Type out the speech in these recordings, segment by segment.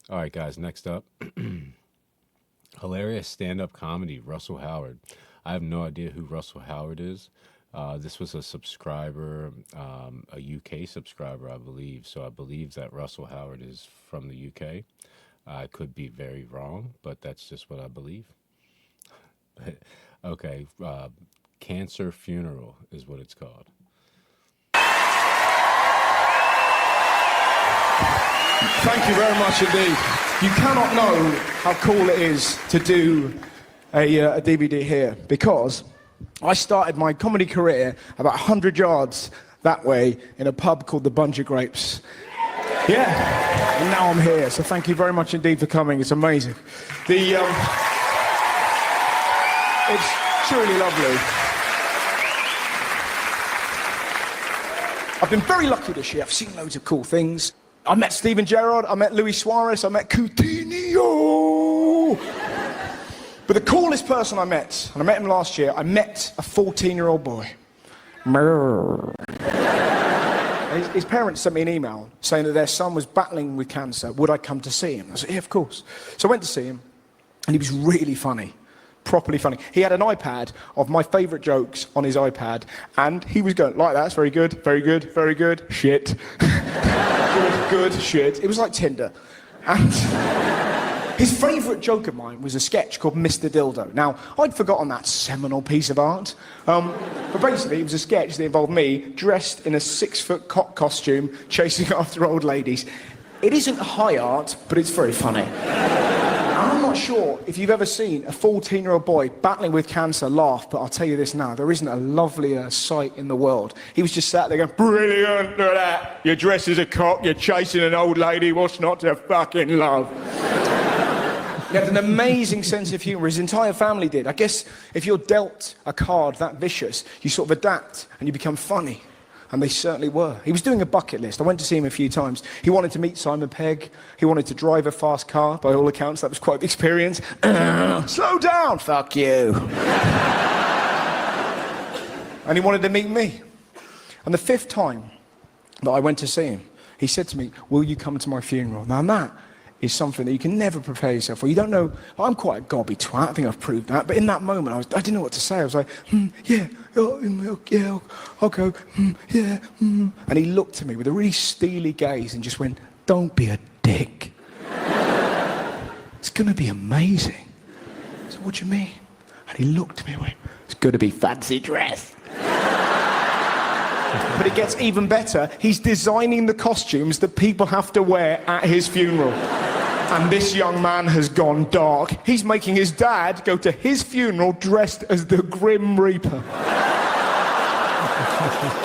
All right, guys, next up. Hilarious stand-up comedy, Russell Howard. I have no idea who Russell Howard is. This was a subscriber, a UK subscriber, I believe. So I believe that Russell Howard is from the UK. I could be very wrong, but that's just what I believe. Okay, Cancer Funeral is what it's called. Thank you very much indeed. You cannot know how cool it is to do a DVD here, because I started my comedy career about 100 yards that way in a pub called the Bunch of Grapes. Yeah, and now I'm here, so thank you very much indeed for coming. It's amazing. It's truly lovely. I've been very lucky this year. I've seen loads of cool things. I met Steven Gerrard, I met Luis Suarez, I met Coutinho. But the coolest person I met, and I met him last year, I met a 14-year-old boy. His parents sent me an email saying that their son was battling with cancer. Would I come to see him? I said, yeah, of course. So I went to see him, and he was really funny. Properly funny. He had an iPad of my favourite jokes on his iPad, and he was going, like that, very good, very good, very good, shit. Good, shit. It was like Tinder. And his favourite joke of mine was a sketch called Mr. Dildo. Now, I'd forgotten that seminal piece of art. But basically, it was a sketch that involved me dressed in a 6-foot cock costume chasing after old ladies. It isn't high art, but it's very funny. I'm not sure if you've ever seen a 14-year-old boy battling with cancer laugh, but I'll tell you this now, there isn't a lovelier sight in the world. He was just sat there going, brilliant, look at that. You're dressed as a cock, you're chasing an old lady, what's not to fucking love? He had an amazing sense of humour. His entire family did. I guess if you're dealt a card that vicious, you sort of adapt and you become funny. And they certainly were. He was doing a bucket list. I went to see him a few times. He wanted to meet Simon Pegg. He wanted to drive a fast car. By all accounts, that was quite the experience. Slow down, fuck you. And he wanted to meet me. And the 5th time that I went to see him, he said to me, will you come to my funeral? Now that is something that you can never prepare yourself for. You don't know, I'm quite a gobby twat, I think I've proved that, but in that moment I didn't know what to say. I was like, yeah, yeah, I'll go, yeah, And he looked at me with a really steely gaze and just went, don't be a dick. It's gonna be amazing. I said, what do you mean? And he looked at me and went, it's gonna be fancy dress. But it gets even better. He's designing the costumes that people have to wear at his funeral. And this young man has gone dark. He's making his dad go to his funeral dressed as the Grim Reaper.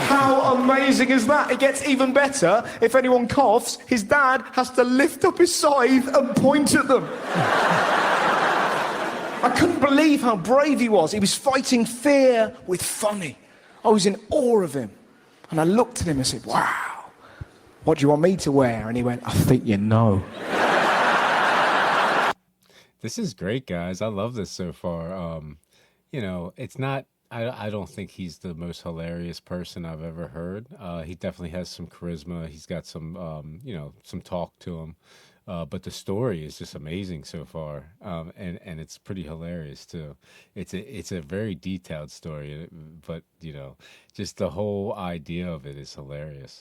How amazing is that? It gets even better. If anyone coughs, his dad has to lift up his scythe and point at them. I couldn't believe how brave he was. He was fighting fear with funny. I was in awe of him. And I looked at him and said, wow, what do you want me to wear? And he went, I think you know. This is great, guys. I love this so far. You know, it's not, I don't think he's the most hilarious person I've ever heard. He definitely has some charisma. He's got some, you know, some talk to him. But the story is just amazing so far, and it's pretty hilarious too. It's a very detailed story, but you know, just the whole idea of it is hilarious.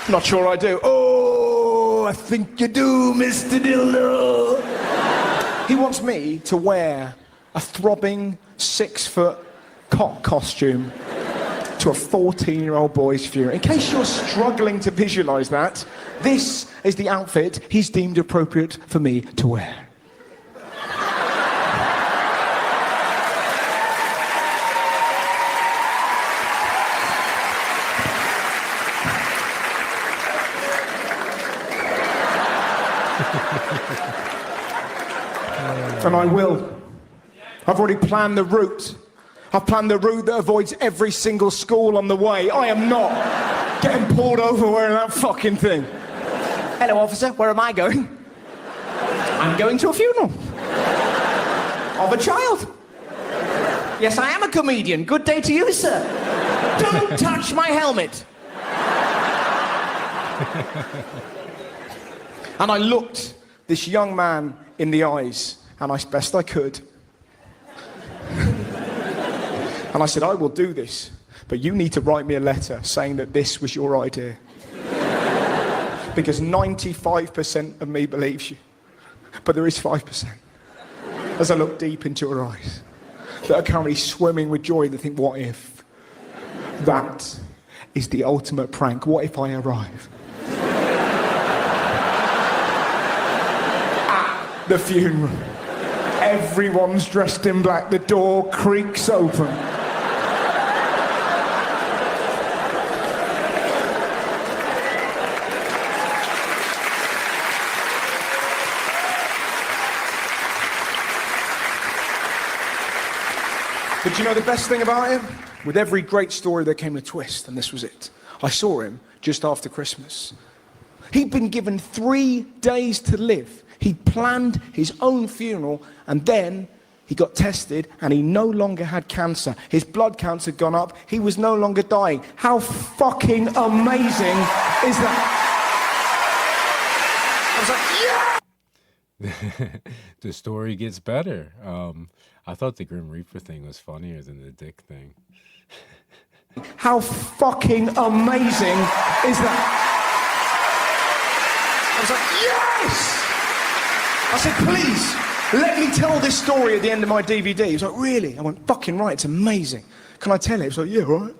Not sure I do. Oh, I think you do, Mr. Dildo. He wants me to wear a throbbing 6-foot cock costume to a 14-year-old boy's funeral. In case you're struggling to visualise that, this is the outfit he's deemed appropriate for me to wear. And I will. I've already planned the route. I've planned the route that avoids every single school on the way. I am not getting pulled over wearing that fucking thing. Hello, officer. Where am I going? I'm going to a funeral of a child. Yes, I am a comedian. Good day to you, sir. Don't touch my helmet. And I looked this young man in the eyes, and as best I could. And I said, I will do this, but you need to write me a letter saying that this was your idea. Because 95% of me believes you, but there is 5%. As I look deep into her eyes, that are currently swimming with joy, they think, what if? That is the ultimate prank. What if I arrive at the funeral? Everyone's dressed in black, the door creaks open. But you know the best thing about him? With every great story there came a twist, and this was it. I saw him just after Christmas. He'd been given 3 days to live. He'd planned his own funeral, and then he got tested, and he no longer had cancer. His blood counts had gone up. He was no longer dying. How fucking amazing is that? I was like, yeah! The story gets better. I thought the Grim Reaper thing was funnier than the dick thing. How fucking amazing is that? I was like, yes! I said, please, let me tell this story at the end of my DVD. He was like, really? I went, fucking right, it's amazing. Can I tell it? He was like, yeah, right.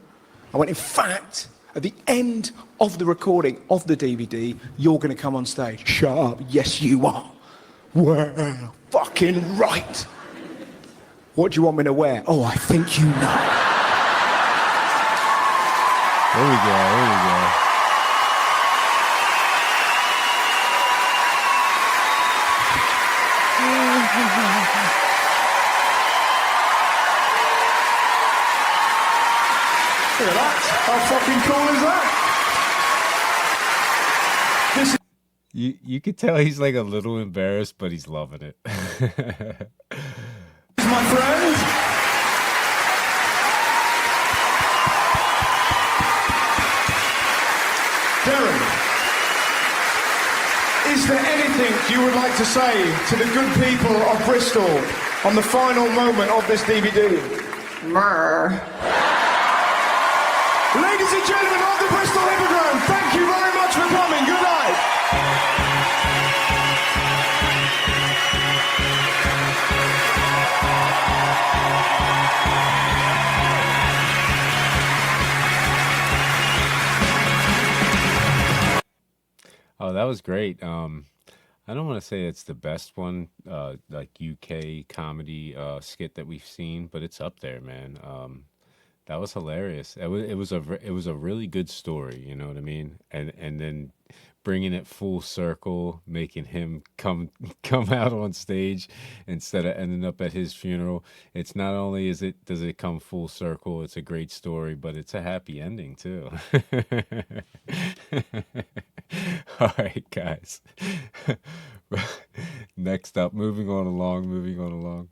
I went, in fact, at the end of the recording of the DVD, you're going to come on stage. Shut up. Yes, you are. Well, fucking right. What do you want me to wear? Oh, I think you know. There we go, there we go. Look at that. How fucking cool is that? This is You could tell he's like a little embarrassed, but he's loving it. my friend. Darren, is there anything you would like to say to the good people of Bristol on the final moment of this DVD? Ladies and gentlemen of the Bristol Hippodrome, thank you very much for coming. Good night. Oh, that was great. I don't want to say it's the best one, like UK comedy skit that we've seen, but it's up there, man. That was hilarious. It was a really good story, you know what I mean? And then bringing it full circle, making him come out on stage instead of ending up at his funeral. It's not only does it come full circle, it's a great story, but it's a happy ending too. All right, guys. Next up, moving on along, moving on along.